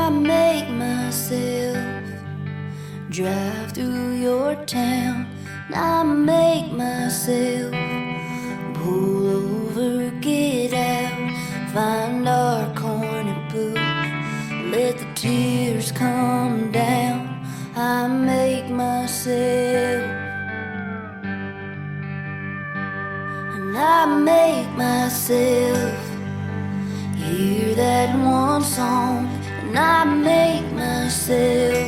I make myself drive through your town. I make myself pull over, get out, find our corner booth, let the tears come down. I make myself, and I make myself hear that one song, and I make myself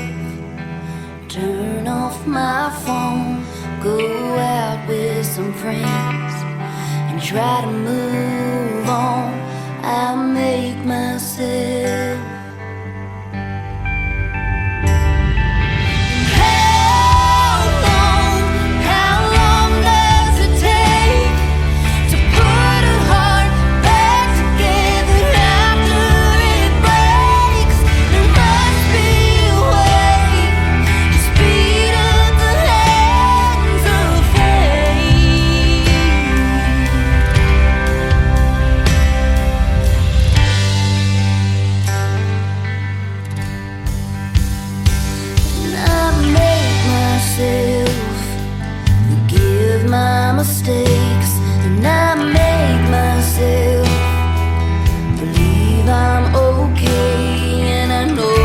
turn off my phone, go out with some friends and try to move on. I make myself. Mistakes, and I make myself believe I'm okay, and I know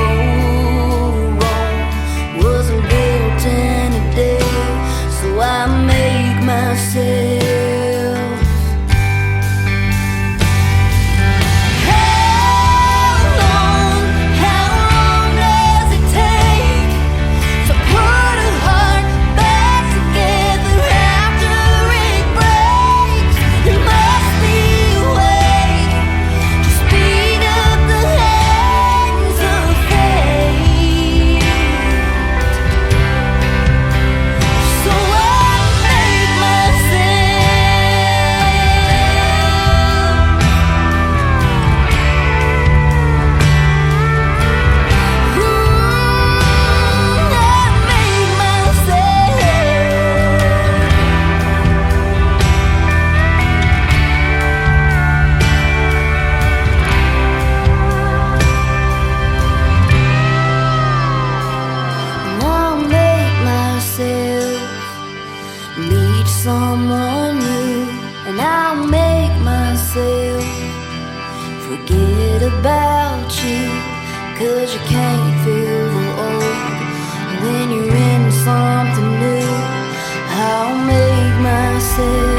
wrong wasn't built in a day, so I make myself. Someone new, and I'll make myself forget about you, 'cause you can't feel the old when you're in something new. I'll make myself.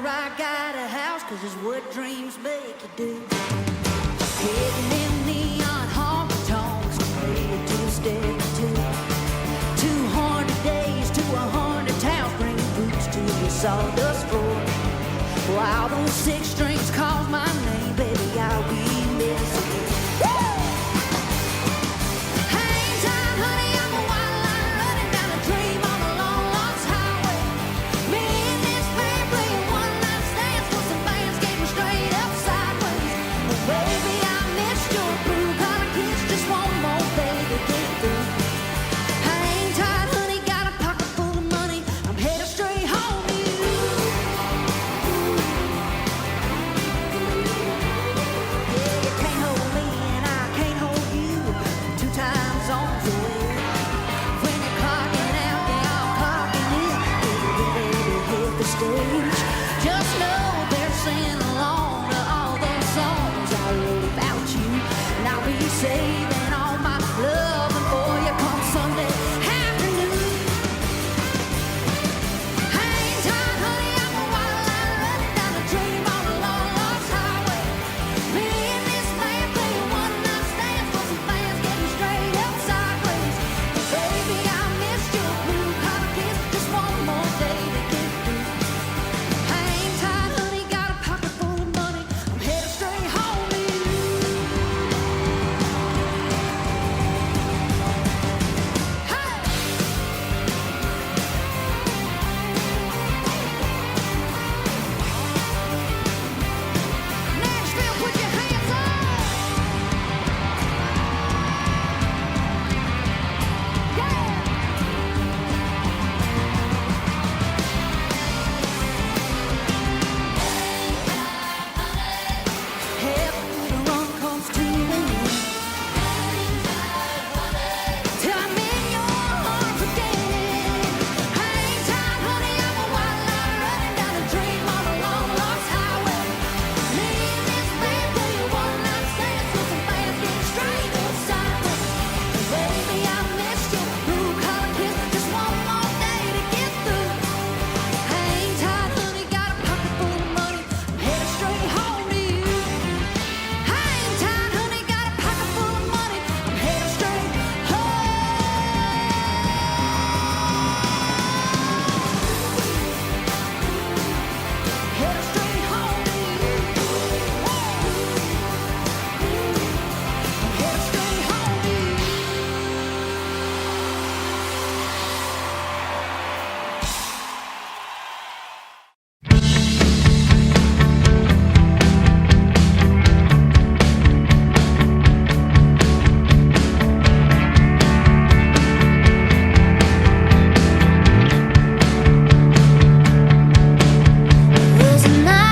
I got a house, 'cause it's what dreams make you do. Hidden in neon honky-tonks, made to stay to 200 days to 100 towns, bring boots to your sawdust floor. While those six strings call my name, baby, I'll be missing you. Hang tight, honey, I'm a wild line running down a dream on a long lost highway. Me and this man playing one night stands for some bands gave me straight up sideways. But baby, I missed your blue collar kiss, just one more day to get through. Hang tight, honey, got a pocket full of money, I'm headed straight home to you. Yeah, you can't hold me and I can't hold you, 2 time zones away. When you're clocking out, they all clocking in, getting ready to hit the stage. Just know they're singing along to all those songs I wrote about you, and I'll be saving all my loving for you come Sunday afternoon. Hang tight, honey, I'm a wild line running down a dream on a long lost highway. Me and this man playing one night stands for some fans getting straight up sideways. Baby, I missed your blue collar kiss, just one more day to get through. Hang tight, honey, got a pocket full of money, I'm headed straight home to you. Hey! Nashville, put your hands up! Yeah! Heaven, the run comes to an end. Till I'm in your arms again. Hang tight, honey, I'm a wild line running down a dream on a long lost highway. Me and this man playing one night stands with some fans getting straight up sideways. Baby, I missed your blue collar kiss, just one more day to get through. Hang tight, honey, got a pocket full of money, I'm headed straight home to you. Hang tight, honey, got a pocket full of money, I'm headed straight home. Headed straight home to you. I'm headed straight home to you. Was a night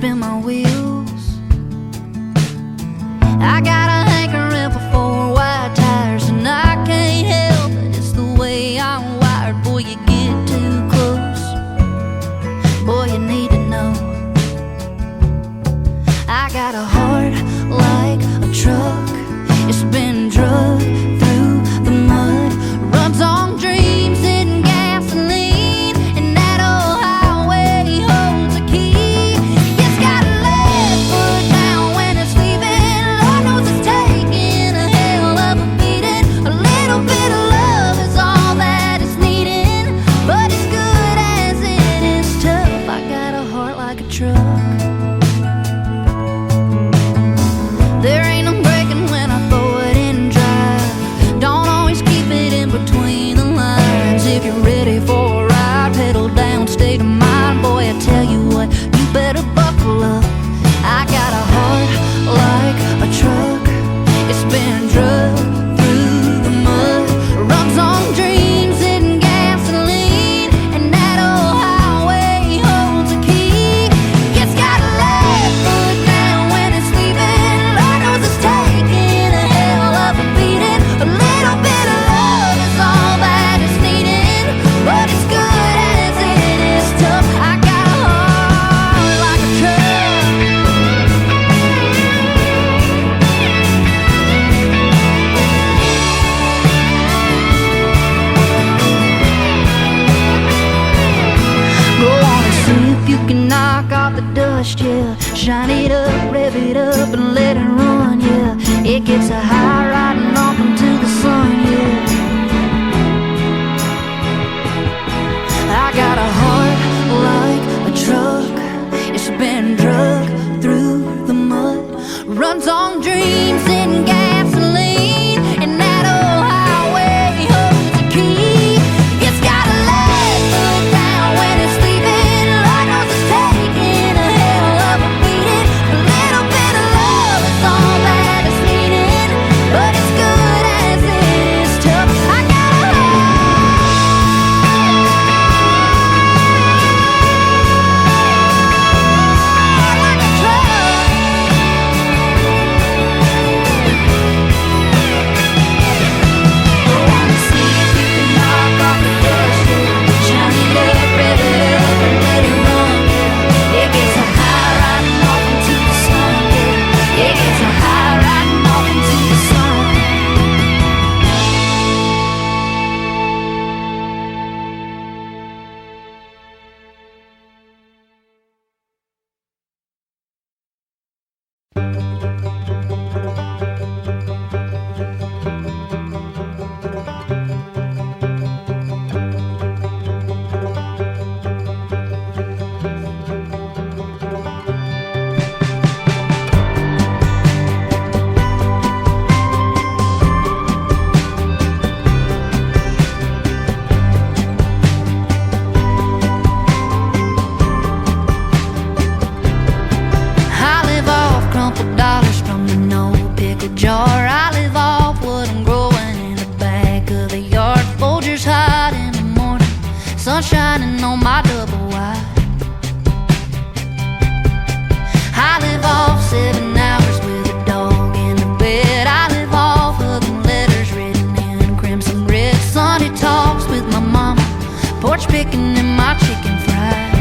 spin my wheels. I got a hankering for four wide tires, and I can't help it, it's the way I'm wired. Boy, you get too close, boy, you need to know. I got a heart like a truck, it's been drugged through the mud, runs on dreams and gasoline, and that old highway holds a key. It's got a left foot down when it's leaving. Lord knows it's taking a hell of a beating. A little bit of love is all that it's needing, but as good as it is tough, I got a heart like a truck. There ain't no breaking when I throw it in drive. Don't always keep it in between the lines. If you're ready for a ride, pedal down, state of mind. Boy, I tell you what, you better buckle up. I got a heart like a truck, it's been drugged through the mud, runs on dreams and gasoline, and that old highway holds a key. It's got a left foot down when it's leaving. Lord knows it's taking a hell of a beating. A little bit of love is all that it's needing, but as good as it is tough, I got a heart like a truck. Go on and see if you can knock off the dust, yeah. Shine it up, rev it up, and let it run, yeah. It gets a high riding off into the sun, yeah. I got a heart like a truck, it's been drugged through the mud, runs on dreams and gasoline, and that old highway holds a key. It's got a left foot down when it's leaving. Lord knows it's taking a hell of a beating. A little bit of love is all that it's needing, but as good as it is tough, I got a heart like a truck. Go on and see if you can knock off the dust, yeah. Shine it up, rev it up, and let it run, yeah. It gets a high riding off into the sun, yeah. It gets a high riding off into the sun. I live off crumpled dollars from the no pickle jar. I live off what I'm growing in the back of the yard. Folgers hot in the morning, sun shining on my double wide. I live off 7 hours with a dog in the bed. I live off hugging letters written in crimson red. Sunday talks with my mama, porch picking and my chicken fried.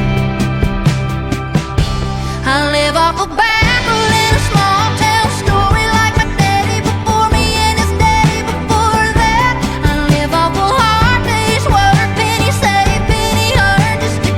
I live off a battle in a small town story, like my daddy before me and his daddy before that. I live off a hard day's work, penny saved, penny earned, just to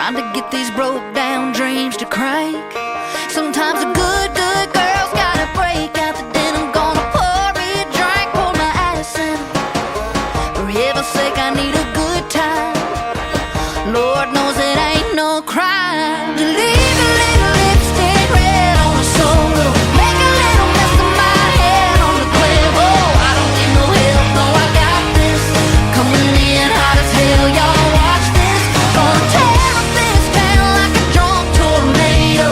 trying to get these broke down dreams to crank. Sometimes a good girl's gotta break out the denim. Gonna pour me a drink, pour my ass in. For heaven's sake, I need a good time. Lord knows it ain't no crime to leave a little lipstick red on a solo. Make a little mess of my head on the Quavo. I don't need no help, no, I got this. Coming in hot as hell, y'all watch this. Gonna tear up this town like a drunk tornado.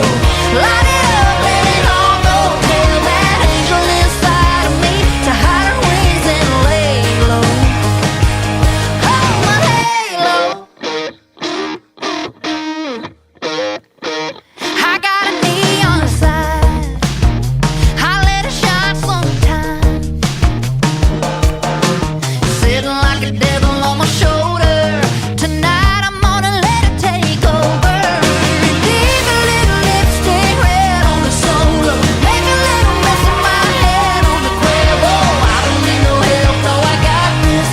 Light it up, let it all go. Tell that angel inside of me to hide her wings and lay low. Hold my halo. I got a neon sign, I let it shine sometimes. Sitting like a devil on my shoulder. Tonight I'm gonna let it take over. Leave a little lipstick red on the solo. Make a little mess of my head on the Quavo. I don't need no help, no, I got this.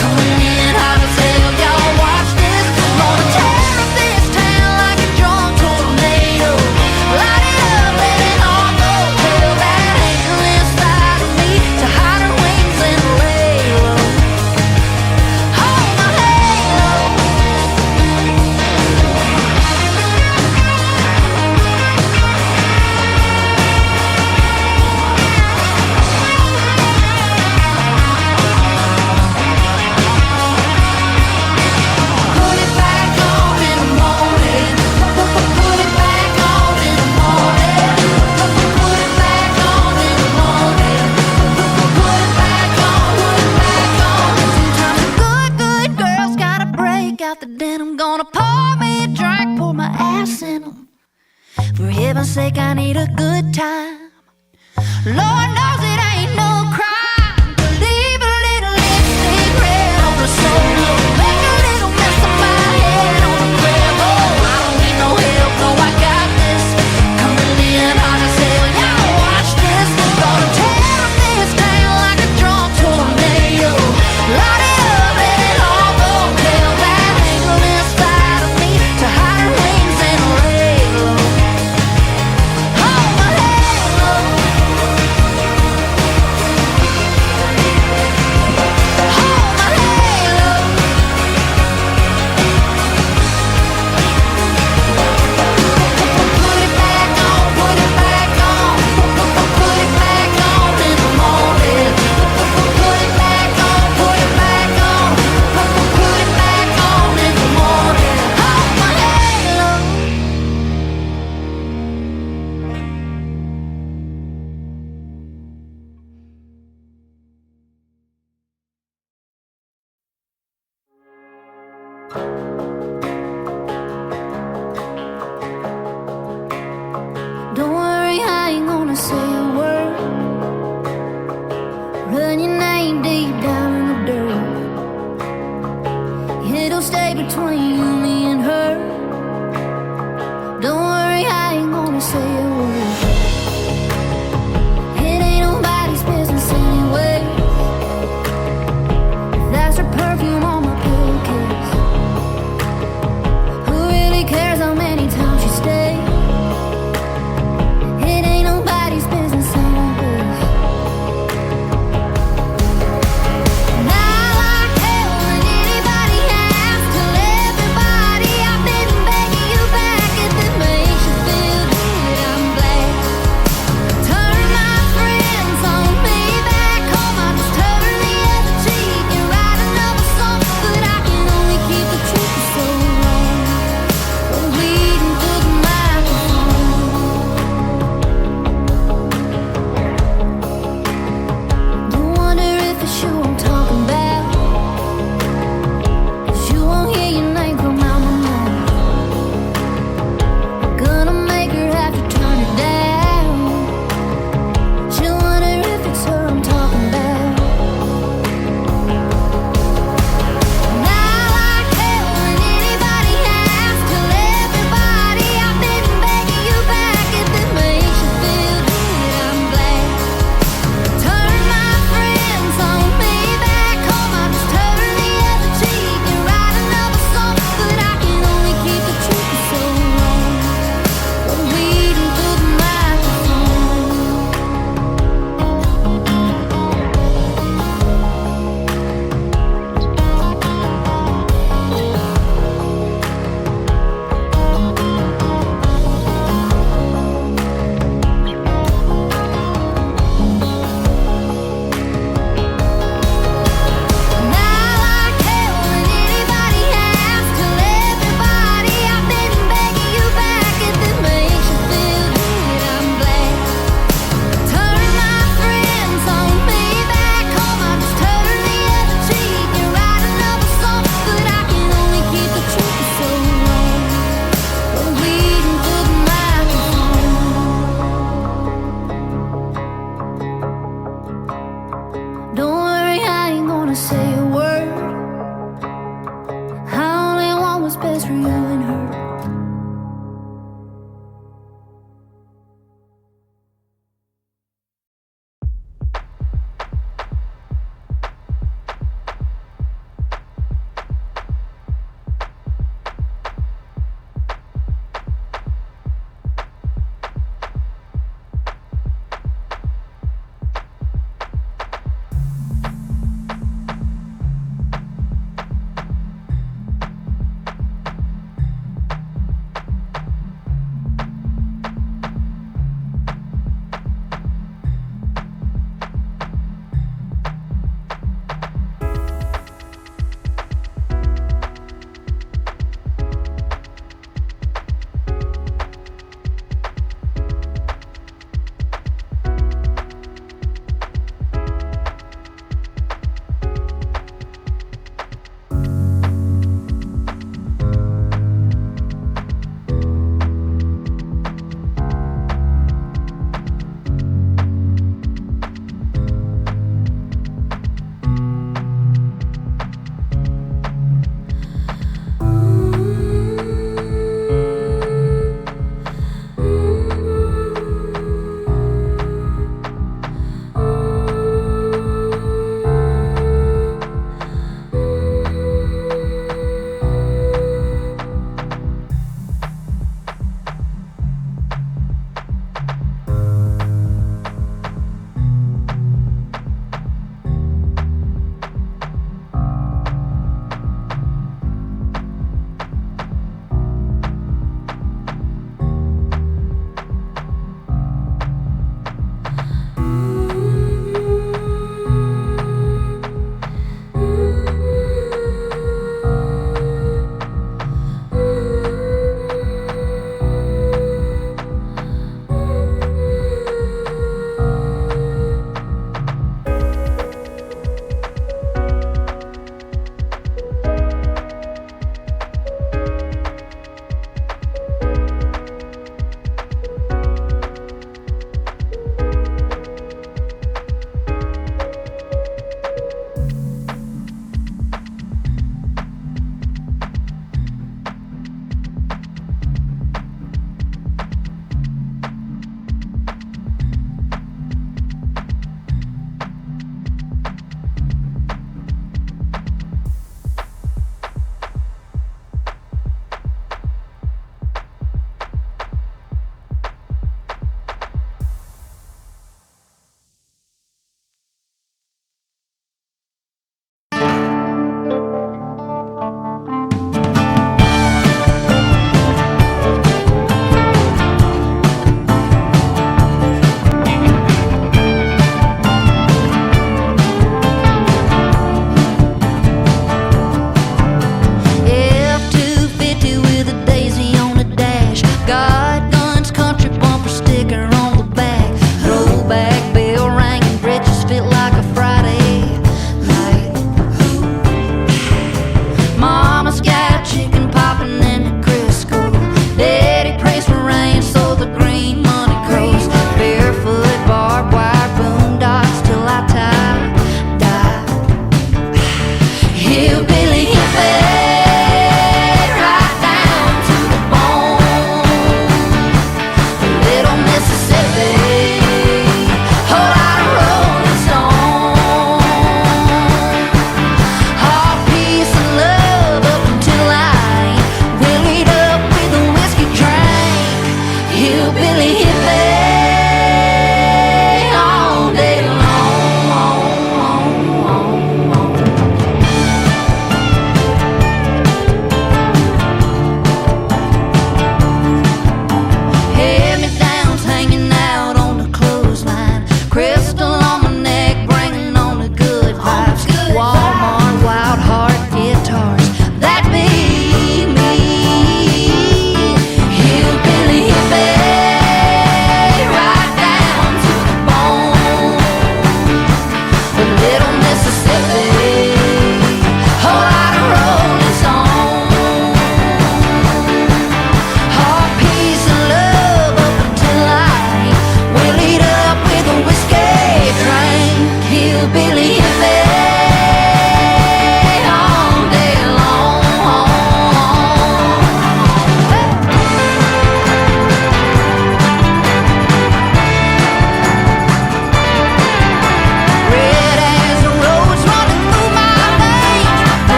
Coming in hot as hell, y'all watch this. Gonna tear up this town like a drunk tornado. Light it up, let it all go. Tell that angel inside of me to hide her wings and lay low. Hold my halo. Put it back on in the morning. Put it back on in the morning. Put it back on in the morning. Put it back on, put it back on. Sometimes a good girl's gotta break out the denim. Gonna pour me a drink, pour my ass in 'em. For heaven's sake, I need a good time. Lord knows it ain't no crime to leave a little lipstick red on the solo. Make a little mess of my head on the Quavo. I don't need no help, no, I got this. Coming in hot as hell, y'all watch this. Gonna tear up this town like a drunk tornado. Light it up, let it all go. Tell that angel inside of me to hide her wings and lay low. Hold my halo. best for you and her.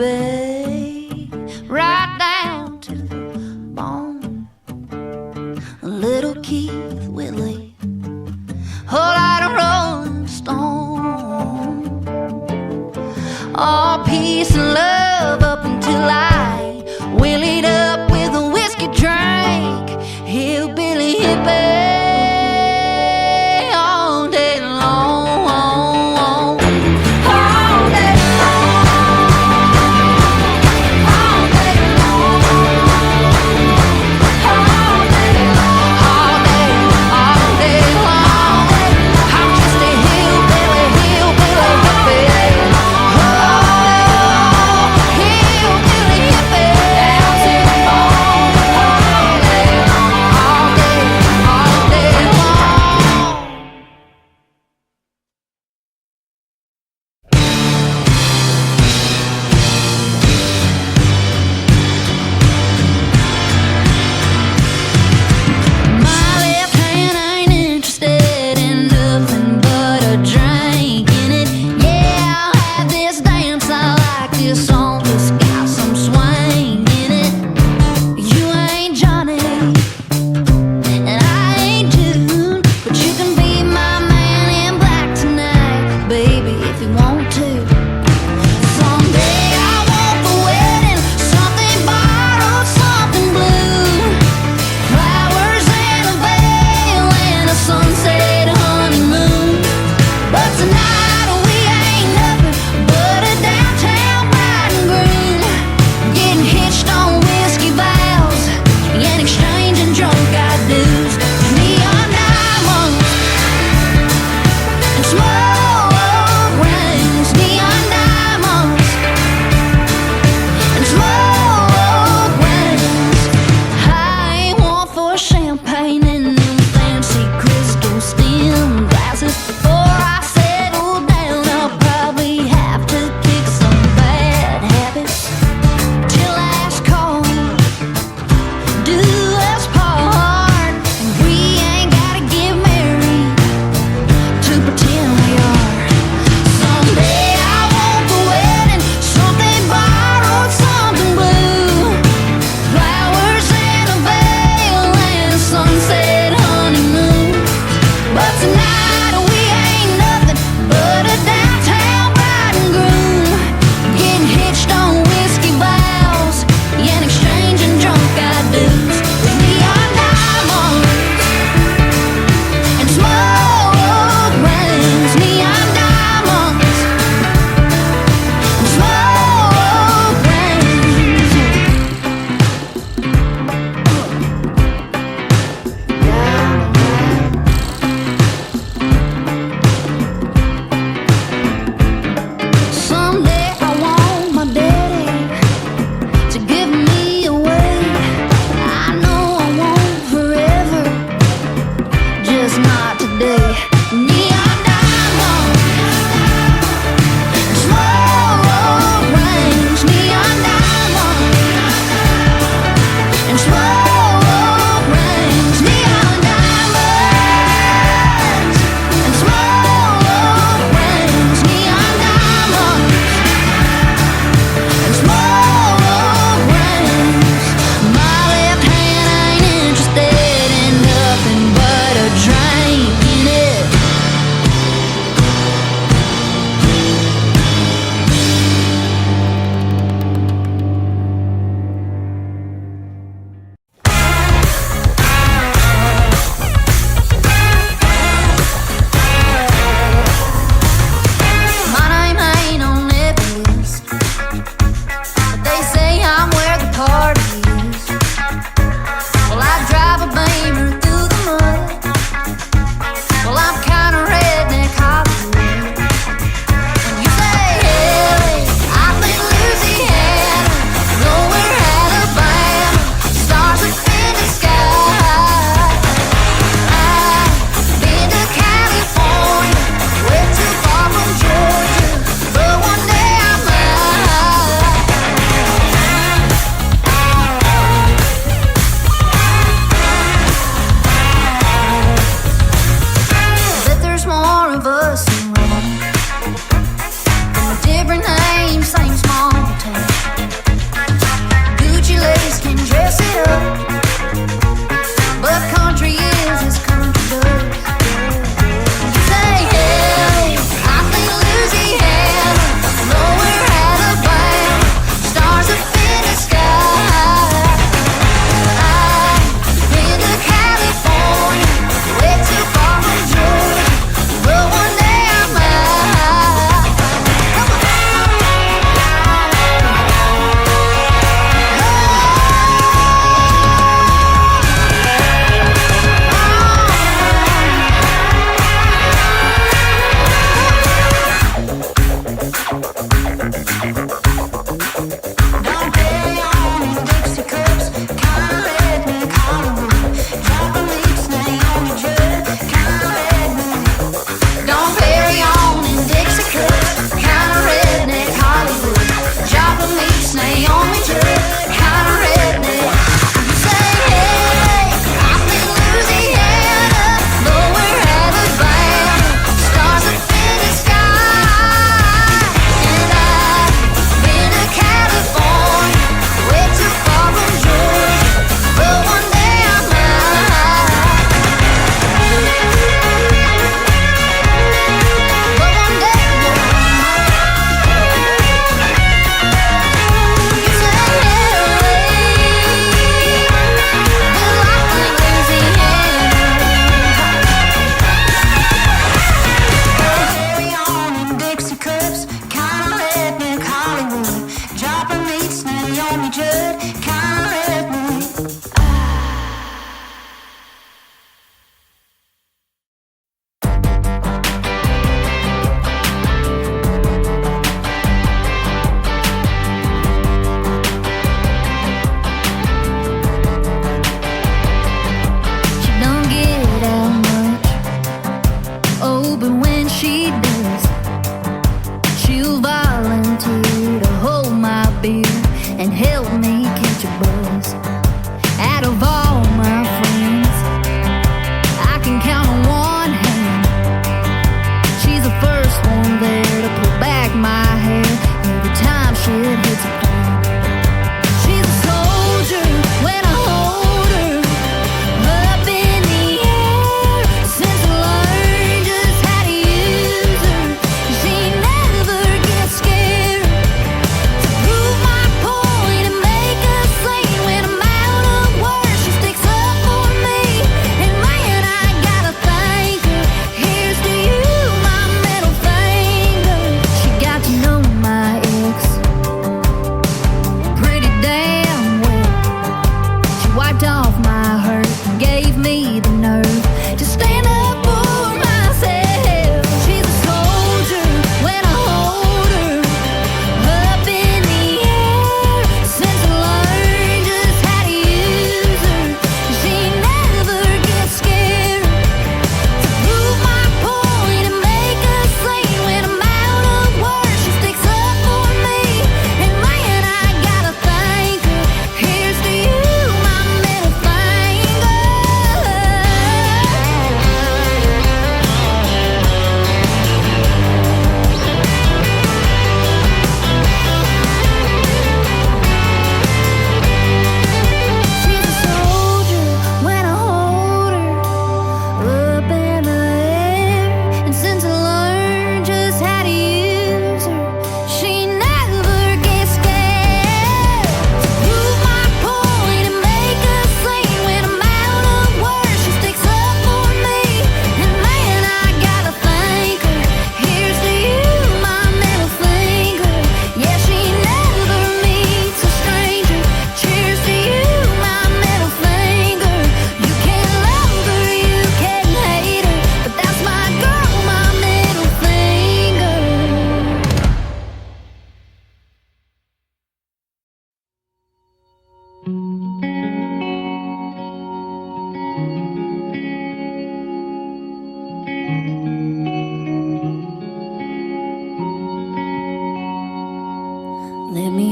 hippie, right down to the bone. Little Keith Whitley, whole lot of Rolling Stone. All peace and love up until I willied up with a whiskey drink. Hillbilly hippie.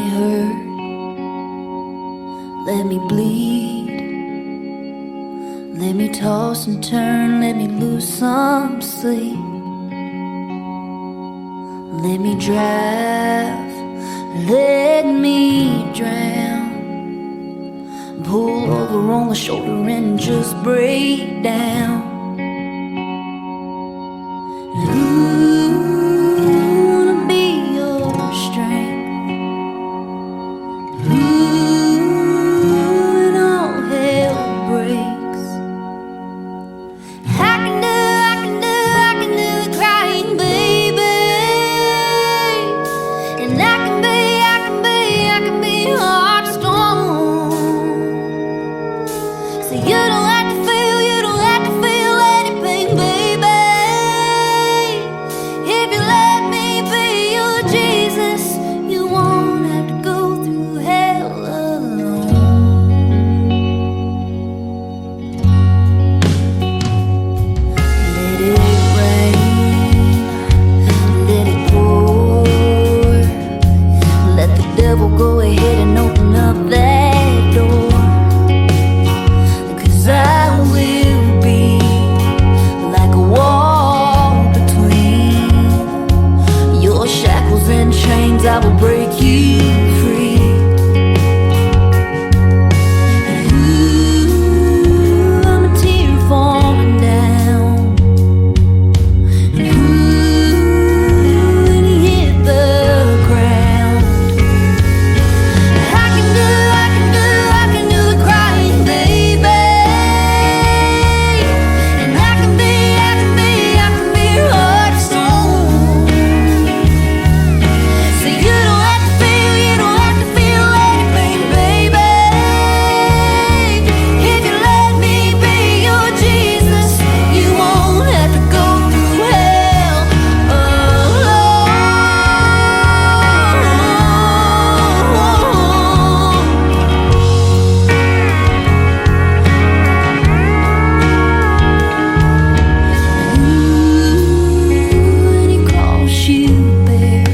hurt, let me bleed, let me toss and turn, let me lose some sleep, let me drive, let me drown, pull over on the shoulder and just break down. I will break you free. Ooh, I'm a tear falling down. Ooh, when you hit the ground. I can do the crying, baby. And I can be hard as stone. You don't have to feel anything, baby. If you let me be your Jesus, you won't have to go through hell alone. Ooh, and he calls you bear.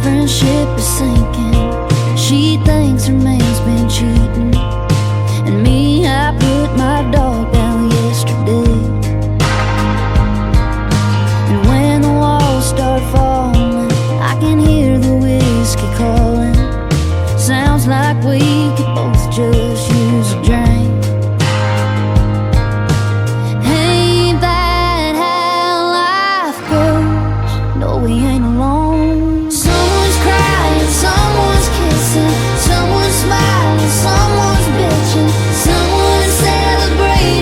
Friendship is sinking. She thinks her man's been cheating, and me, I put my dog down yesterday. And when the walls start falling, I can hear the whiskey calling. Sounds like we could both just use a drink. Ain't that how life goes? No, we ain't alone. Someone's crying, someone's kissing, someone's smiling, someone's bitching, someone's celebrating.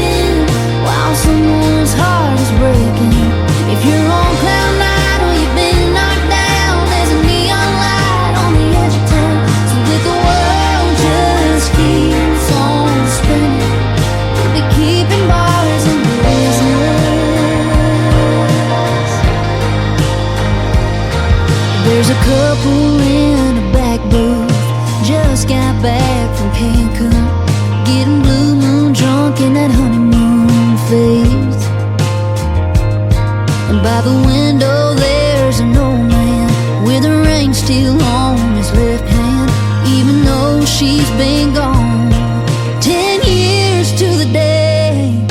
couple in a back booth. Just got back from Cancun, getting blue moon drunk in that honeymoon phase. And by the window there's an old man with a ring still on his left hand, even though she's been gone 10 years to the day.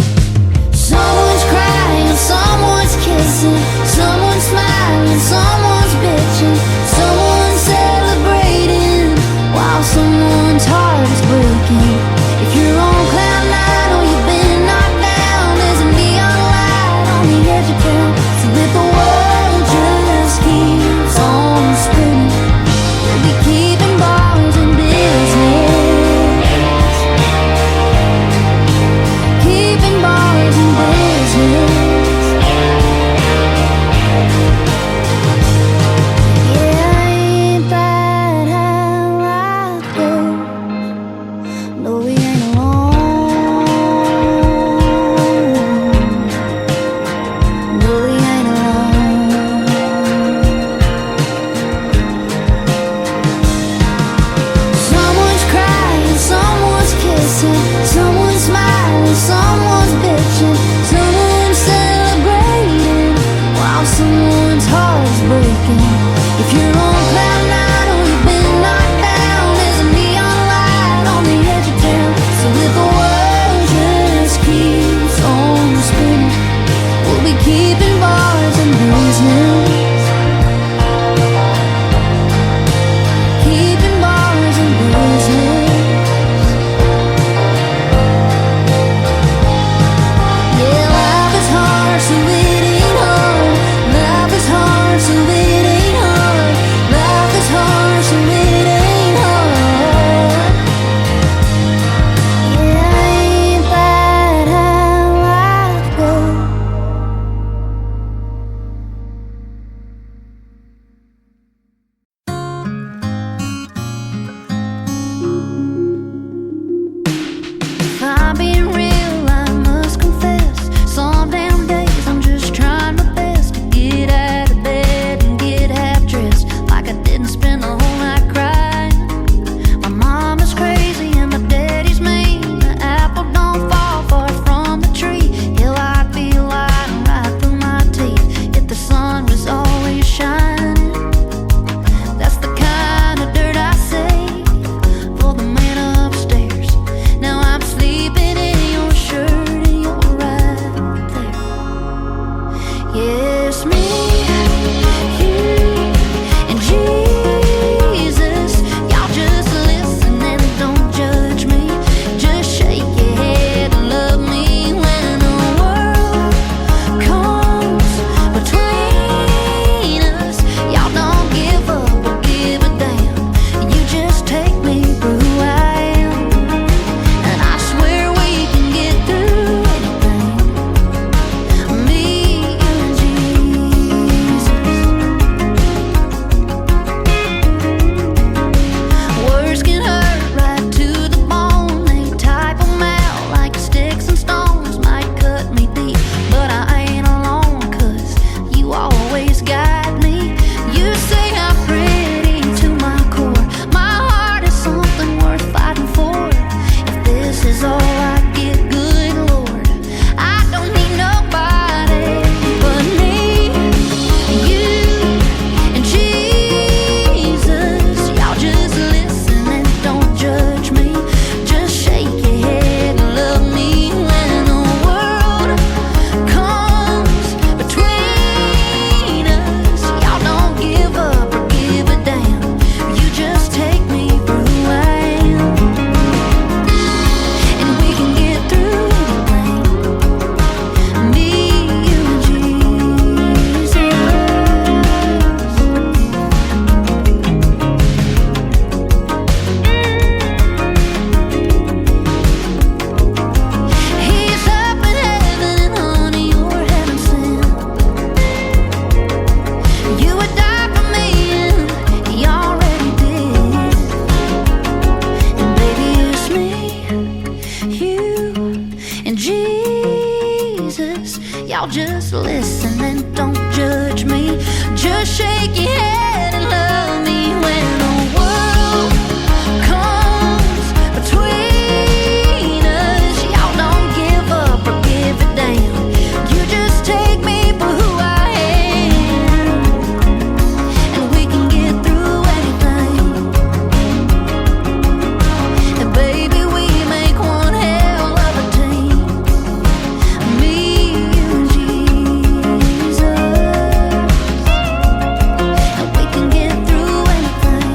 Someone's crying, someone's kissing, someone's smiling, someone's bitching, someone's celebrating while someone's heart is breaking. If you're on cloud nine or you've been knocked down, there's a neon light on the edge of town. So if the world just keeps on spinning, we'll be keeping bars in business, keeping bars in business. Yeah, ain't that how life goes? No, we ain't alone. No, we ain't alone. Someone's crying, someone's kissing, someone's smiling, someone's bitching, someone's celebrating while someone's heart is breaking. If you're on cloud nine or you've been knocked down, there's a neon light on the edge of town. So if the world just keeps on spinning, we'll be keeping bars in business, keeping bars in business. Yeah, life is hard, so it ain't hard. Life is hard, so it ain't hard. Life is hard, so it ain't hard. Yeah, ain't that how life goes? If I'm being real, I must confess, some damn days I'm just trying my best to get out of bed and get half dressed, like I didn't spend the whole night crying. My mom is crazy and my daddy's mean. The apple don't fall far from the tree. Hell, I'd be lying right through my teeth if the sun was always shining. That's the kind of dirt I save for the man upstairs. Now I'm sleeping in your shirt and you're right there. Yes, me, you, and Jesus. Y'all just listen and don't judge me. Just shake your head and love me when the world comes between us. Y'all don't give up or give a damn. You just take me for who I am, and I swear we can get through anything. Me and Jesus. Words can hurt right to the bone. They type 'em out like sticks and stones. Might cut me deep, but I ain't alone, 'cause you always guide me. You say I'm pretty to my core. My heart is something worth fighting for. If this is all I get, good Lord, I don't need nobody but me, you, and Jesus. Y'all just listen and don't judge me. Just shake your head and love me when the world comes between us. Y'all don't give up or give a damn. You just take me for who I am, and we can get through anything. Me, you, and Jesus. He's up in heaven and honey, you're heaven sent. You would die for me and he already did. And baby, it's me, you, and Jesus. Y'all just listen and don't judge me. Just shake your head and love me when the world comes between us. Y'all don't give up or give a damn. You just take me for who I am, and we can get through anything. And baby, we make one hell of a team. Me, you, and Jesus, and we can get through anything.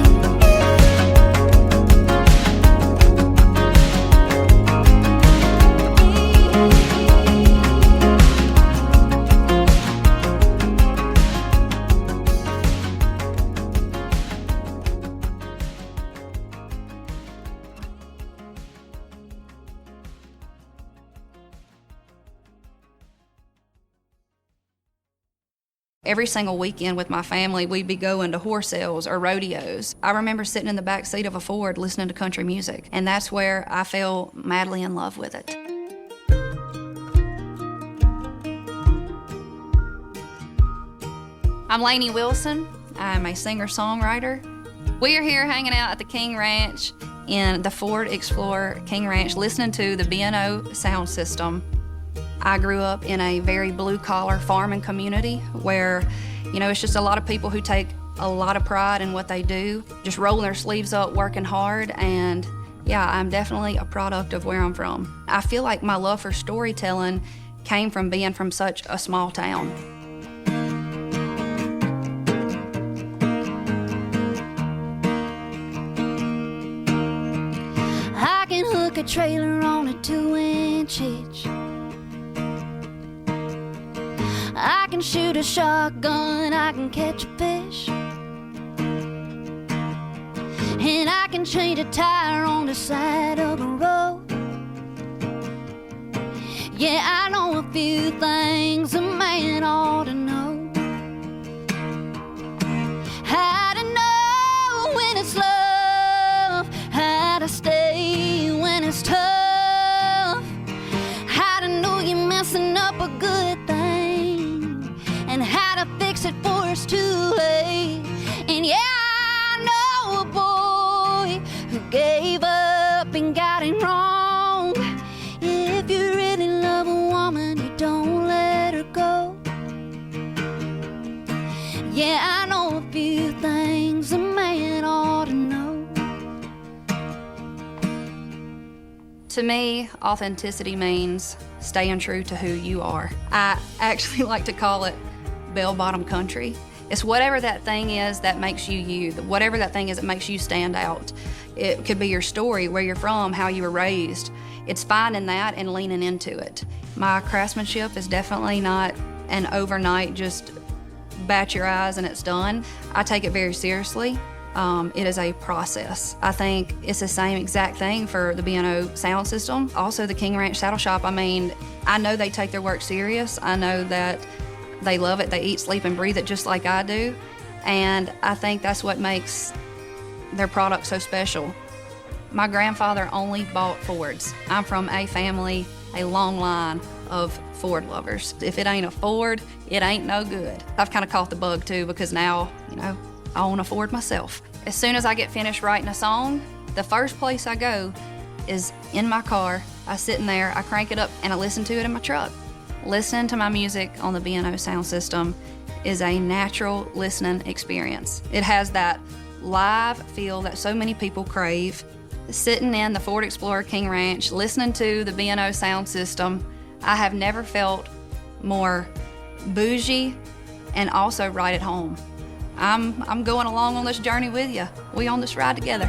Every single weekend with my family, we'd be going to horse sales or rodeos. I remember sitting in the back seat of a Ford listening to country music, and that's where I fell madly in love with it. I'm Lainey Wilson. I'm a singer-songwriter. We are here hanging out at the King Ranch in the Ford Explorer King Ranch, listening to the B&O sound system. I grew up in a very blue-collar farming community where, you know, it's just a lot of people who take a lot of pride in what they do, just rolling their sleeves up, working hard, and yeah, I'm definitely a product of where I'm from. I feel like my love for storytelling came from being from such a small town. I can hook a trailer on a 2-inch hitch. I can shoot a shotgun, I can catch a fish. And I can change a tire on the side of the road. Yeah, I know a few things a man ought to know. How to know when it's love, how to stay when it's tough, how to know you're messing up a good thing, and how to fix it before it's too late. And yeah, I know a boy who gave up and got it wrong. If you really love a woman, you don't let her go. Yeah, I know a few things a man ought to know. To me, authenticity means staying true to who you are. I actually like to call it bell-bottom country. It's whatever that thing is that makes you you, whatever that thing is that makes you stand out. It could be your story, where you're from, how you were raised. It's finding that and leaning into it. My craftsmanship is definitely not an overnight just bat your eyes and it's done. I take it very seriously. It is a process. I think it's the same exact thing for the B&O sound system. Also the King Ranch Saddle Shop, I mean, I know they take their work serious. I know that they love it. They eat, sleep, and breathe it just like I do. And I think that's what makes their product so special. My grandfather only bought Fords. I'm from a family, a long line of Ford lovers. If it ain't a Ford, it ain't no good. I've kind of caught the bug too, because now, you know, I own a Ford myself. As soon as I get finished writing a song, the first place I go is in my car. I sit in there, I crank it up, and I listen to it in my truck. Listening to my music on the B&O sound system is a natural listening experience. It has that live feel that so many people crave. Sitting in the Ford Explorer King Ranch, listening to the B&O sound system, I have never felt more bougie and also right at home. I'm going along on this journey with you. We on this ride together.